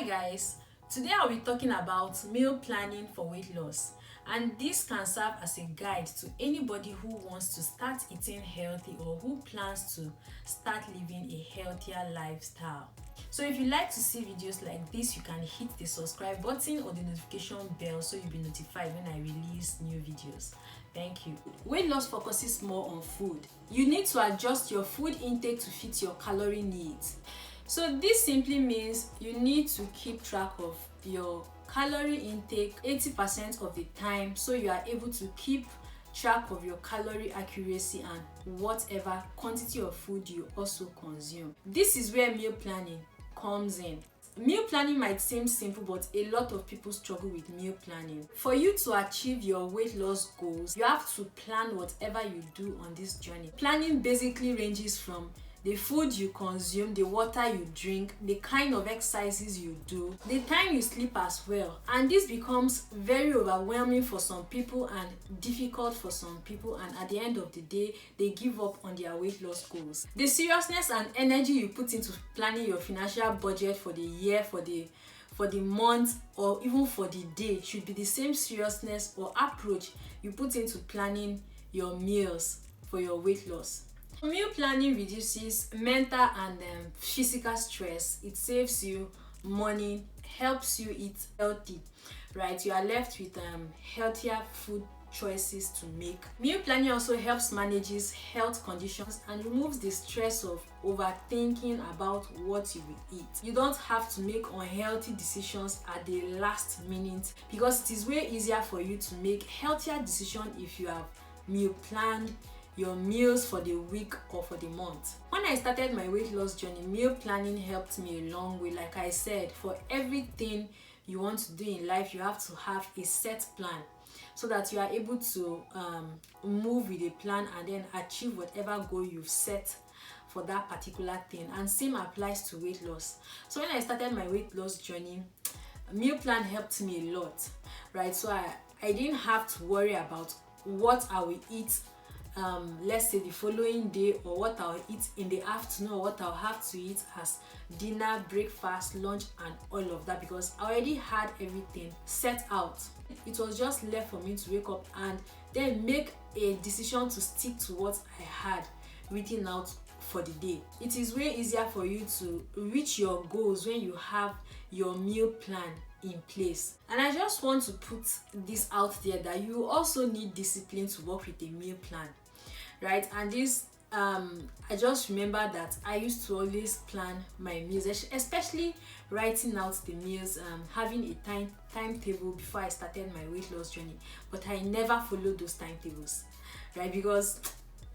Hi guys, today I'll be talking about meal planning for weight loss, and this can serve as a guide to anybody who wants to start eating healthy or who plans to start living a healthier lifestyle. So if you like to see videos like this, you can hit the subscribe button or the notification bell so you'll be notified when I release new videos. Thank you. Weight loss focuses more on food. You need to adjust your food intake to fit your calorie needs. So this simply means you need to keep track of your calorie intake 80% of the time, so you are able to keep track of your calorie accuracy and whatever quantity of food you also consume. This is where meal planning comes in. Meal planning might seem simple, but a lot of people struggle with meal planning. For you to achieve your weight loss goals, you have to plan whatever you do on this journey. Planning basically ranges from the food you consume, the water you drink, the kind of exercises you do, the time you sleep as well. And this becomes very overwhelming for some people and difficult for some people, and at the end of the day, they give up on their weight loss goals. The seriousness and energy you put into planning your financial budget for the year, for the month, or even for the day should be the same seriousness or approach you put into planning your meals for your weight loss. Meal planning reduces mental and physical stress. It saves you money, helps you eat healthy, right? You are left with healthier food choices to make. Meal planning also helps manages health conditions and removes the stress of overthinking about what you will eat. You don't have to make unhealthy decisions at the last minute, because it is way easier for you to make healthier decisions if you have meal planned your meals for the week or for the month. When I started my weight loss journey, meal planning helped me a long way. Like I said, for everything you want to do in life, you have to have a set plan so that you are able to move with a plan and then achieve whatever goal you've set for that particular thing. And same applies to weight loss. So when I started my weight loss journey, meal plan helped me a lot, right? So I didn't have to worry about what I will eat let's say the following day, or what I'll eat in the afternoon, or what I'll have to eat as dinner, breakfast, lunch, and all of that, because I already had everything set out. It was just left for me to wake up and then make a decision to stick to what I had written out for the day. It is way easier for you to reach your goals when you have your meal plan in place. And I just want to put this out there that you also need discipline to work with a meal plan, right? And this I just remember that I used to always plan my meals, especially writing out the meals, having a timetable before I started my weight loss journey, but I never followed those timetables, right? Because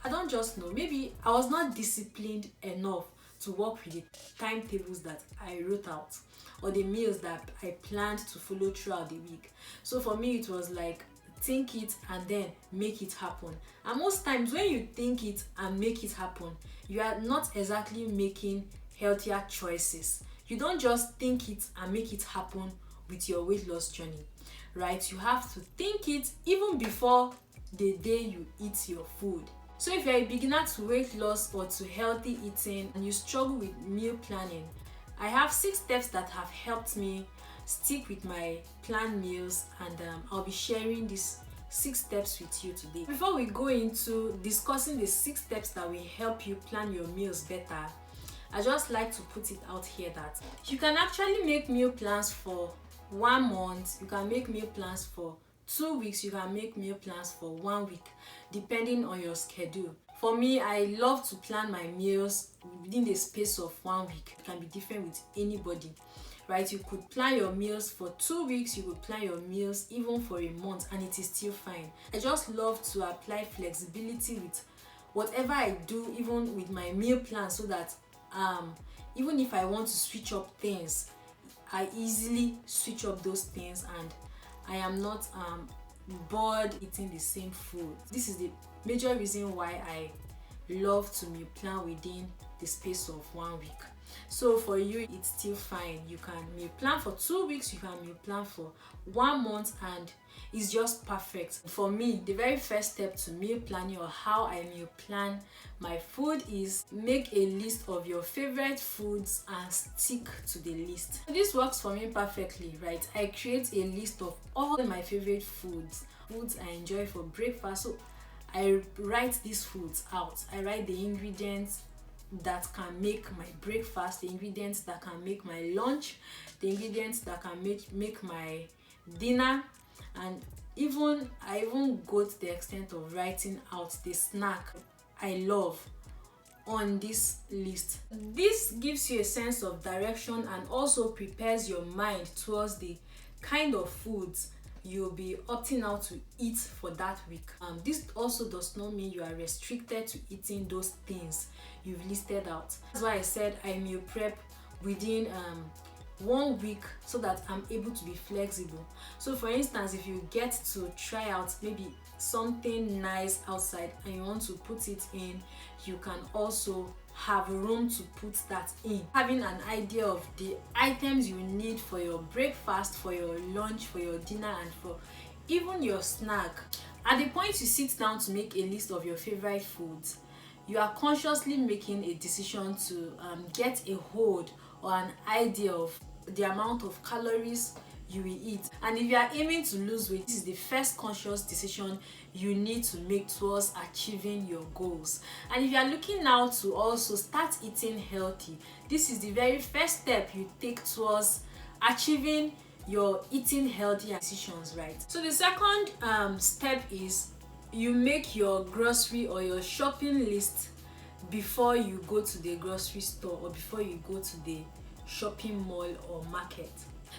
I don't just know, maybe I was not disciplined enough to work with the timetables that I wrote out or the meals that I planned to follow throughout the week. So for me, it was like think it and then make it happen. And most times when you think it and make it happen, you are not exactly making healthier choices. You don't just think it and make it happen with your weight loss journey, right? You have to think it even before the day you eat your food. So if you're a beginner to weight loss or to healthy eating and you struggle with meal planning, I have 6 steps that have helped me stick with my planned meals, and I'll be sharing these 6 steps with you today. Before we go into discussing the 6 steps that will help you plan your meals better, I just like to put it out here that you can actually make meal plans for 1 month, you can make meal plans for 2 weeks, you can make meal plans for 1 week, depending on your schedule. For me, I love to plan my meals within the space of 1 week. It can be different with anybody, right? You could plan your meals for 2 weeks, you could plan your meals even for a month, and it is still fine. I just love to apply flexibility with whatever I do, even with my meal plan, so that even if I want to switch up things, I easily switch up those things and I am not bored eating the same food. This is the major reason why I love to meal plan within the space of 1 week. So for you, it's still fine. You can meal plan for 2 weeks, you can meal plan for 1 month, and it's just perfect. For me, the very first step to meal planning, or how I meal plan my food, is make a list of your favorite foods and stick to the list. This works for me perfectly, right? I create a list of all my favorite foods I enjoy for breakfast. So I write these foods out. I write the ingredients that can make my breakfast, the ingredients that can make my lunch, the ingredients that can make my dinner, and I even go to the extent of writing out the snack I love on this list. This gives you a sense of direction and also prepares your mind towards the kind of foods you'll be opting out to eat for that week. This also does not mean you are restricted to eating those things you've listed out. That's why I said I meal prep within 1 week, so that I'm able to be flexible. So for instance, if you get to try out maybe something nice outside and you want to put it in, you can also have room to put that in. Having an idea of the items you need for your breakfast, for your lunch, for your dinner, and for even your snack. At the point you sit down to make a list of your favorite foods, you are consciously making a decision to get a hold or an idea of the amount of calories you will eat. And if you are aiming to lose weight, this is the first conscious decision you need to make towards achieving your goals. And if you are looking now to also start eating healthy, this is the very first step you take towards achieving your eating healthy decisions, right? So the second step is you make your grocery or your shopping list before you go to the grocery store or before you go to the shopping mall or market.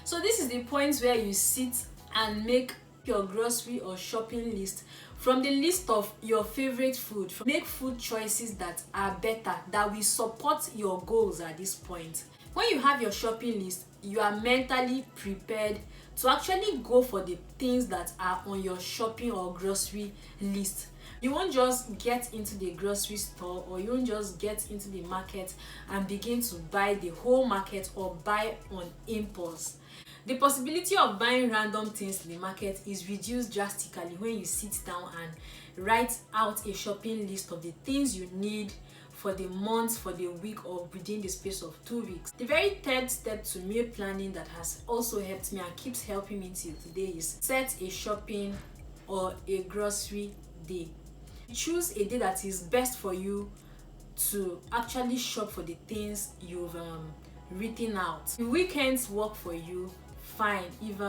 So this is the point where you sit and make your grocery or shopping list from the list of your favorite food. Make food choices that are better, that will support your goals at this point. When you have your shopping list, you are mentally prepared to actually go for the things that are on your shopping or grocery list. You won't just get into the grocery store, or you won't just get into the market and begin to buy the whole market or buy on impulse. The possibility of buying random things in the market is reduced drastically when you sit down and write out a shopping list of the things you need for the month, for the week, or within the space of 2 weeks. The very third step to meal planning that has also helped me and keeps helping me till today is set a shopping or a grocery day. Choose a day that is best for you to actually shop for the things you've written out. If weekends work for you, fine. If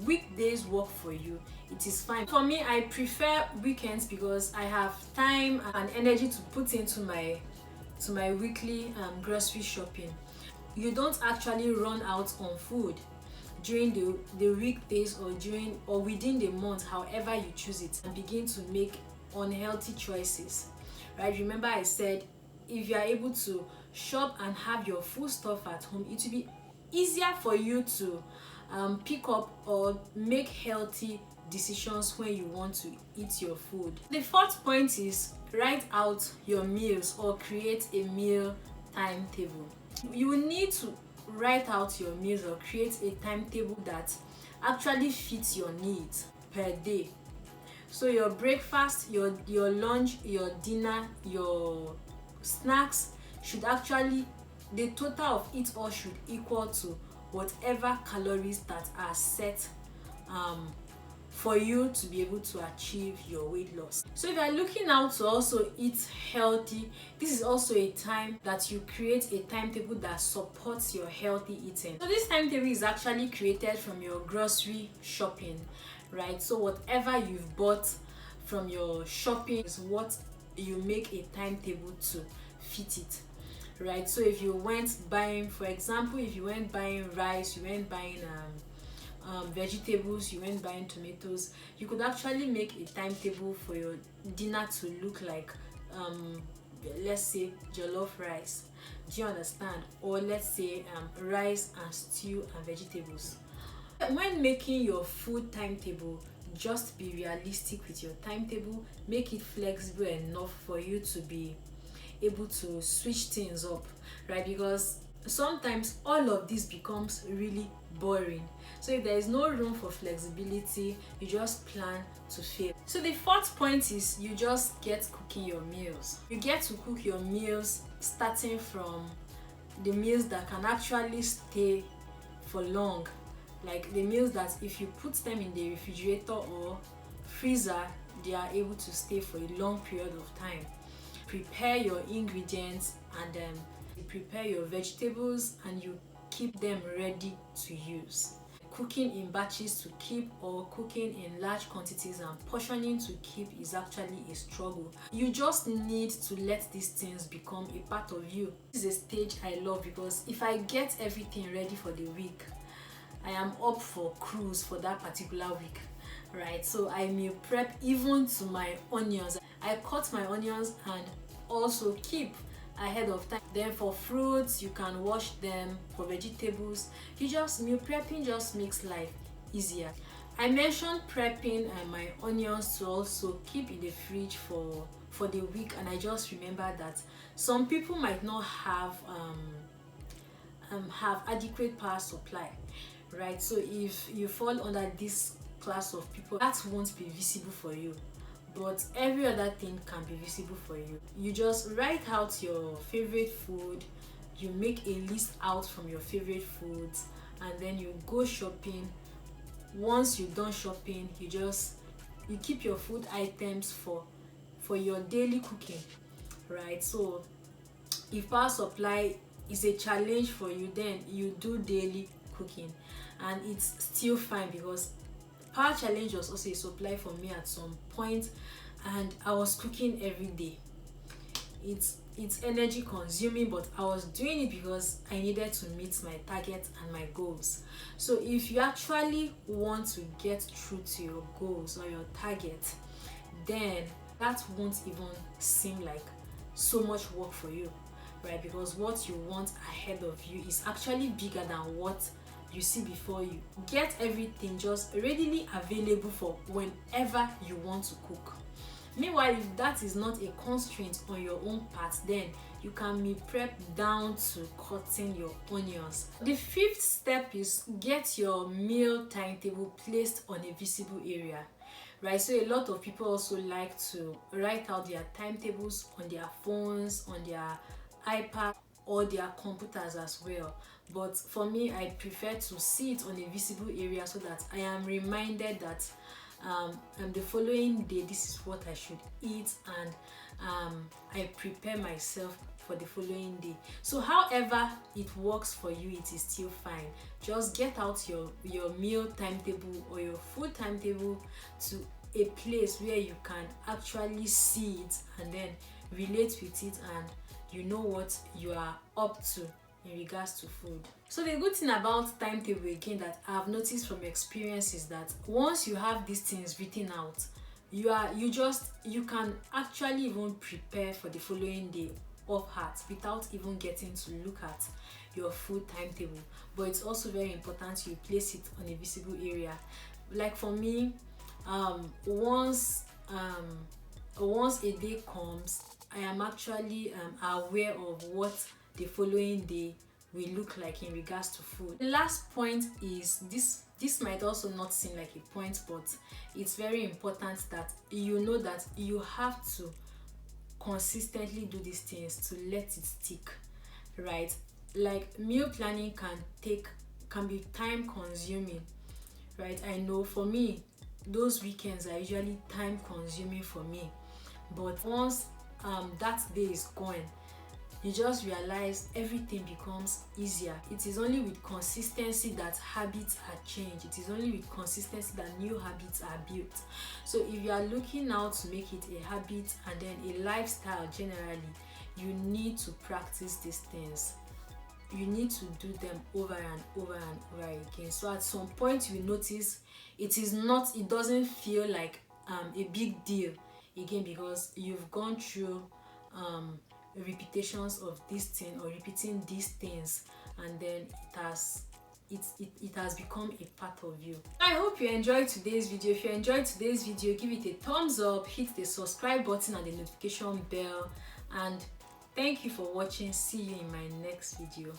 weekdays work for you, it is fine. For me, I prefer weekends because I have time and energy to put into my weekly grocery shopping. You don't actually run out on food during the weekdays or within the month, however you choose it, and begin to make unhealthy choices, right? Remember I said if you are able to shop and have your food stuff at home, it will be easier for you to pick up or make healthy decisions when you want to eat your food. The fourth point is write out your meals or create a meal timetable. You will need to write out your meals or create a timetable that actually fits your needs per day. So your breakfast, your lunch, your dinner, your snacks should actually, the total of it all should equal to whatever calories that are set for you to be able to achieve your weight loss. So if you are looking out to also eat healthy, this is also a time that you create a timetable that supports your healthy eating. So this timetable is actually created from your grocery shopping, right? So whatever you've bought from your shopping is what you make a timetable to fit it, right? So if you went buying, for example, if you went buying rice, you went buying vegetables, you went buying tomatoes, you could actually make a timetable for your dinner to look like let's say jollof rice. Do you understand? Or let's say rice and stew and vegetables. When making your food timetable, just be realistic with your timetable. Make it flexible enough for you to be able to switch things up, right? Because sometimes all of this becomes really boring. So if there is no room for flexibility, you just plan to fail. So the fourth point is you just get cooking your meals. You get to cook your meals starting from the meals that can actually stay for long, like the meals that if you put them in the refrigerator or freezer, they are able to stay for a long period of time. Prepare your ingredients and you prepare your vegetables and you keep them ready to use. Cooking in batches to keep or cooking in large quantities and portioning to keep is actually a struggle. You just need to let these things become a part of you. This is a stage I love because if I get everything ready for the week, I am up for cruise for that particular week, right? So I meal prep even to my onions. I cut my onions and also keep ahead of time. Then for fruits, you can wash them. For vegetables, you just meal prepping just makes life easier. I mentioned prepping my onions to also keep in the fridge for the week, and I just remember that some people might not have adequate power supply, right? So if you fall under this class of people, that won't be visible for you, but every other thing can be visible for you. You just write out your favorite food, you make a list out from your favorite foods, and then you go shopping. Once you're done shopping, you keep your food items for your daily cooking, right? So if power supply is a challenge for you, then you do daily cooking, and it's still fine because power challenge was also a supply for me at some point, and I was cooking every day. It's energy consuming, but I was doing it because I needed to meet my target and my goals. So if you actually want to get through to your goals or your target, then that won't even seem like so much work for you, right? Because what you want ahead of you is actually bigger than what you see before you. Get everything just readily available for whenever you want to cook. Meanwhile, if that is not a constraint on your own part, then you can meal prep down to cutting your onions. The fifth step is get your meal timetable placed on a visible area, right? So a lot of people also like to write out their timetables on their phones, on their iPad, or their computers as well. But for me, I prefer to see it on a visible area so that I am reminded that the following day this is what I should eat, and I prepare myself for the following day. So however it works for you, it is still fine. Just get out your meal timetable or your food timetable to a place where you can actually see it and then relate with it, and you know what you are up to in regards to food. So the good thing about timetable again that I've noticed from experience is that once you have these things written out, you can actually even prepare for the following day off heart without even getting to look at your food timetable. But it's also very important you place it on a visible area. Like for me, once a day comes, I am actually aware of what the following day will look like in regards to food. The last point is this might also not seem like a point, but it's very important that you know that you have to consistently do these things to let it stick, right? Like meal planning can be time consuming, right? I know for me those weekends are usually time consuming for me, but once that day is gone, you just realize everything becomes easier. It is only with consistency that habits are changed. It is only with consistency that new habits are built. So if you are looking now to make it a habit and then a lifestyle generally, you need to practice these things. You need to do them over and over and over again. So at some point you notice it doesn't feel like a big deal again, because you've gone through repetitions of this thing or repeating these things, and then it has become a part of you. I hope you enjoyed today's video. If you enjoyed today's video, give it a thumbs up, hit the subscribe button and the notification bell, and thank you for watching. See you in my next video.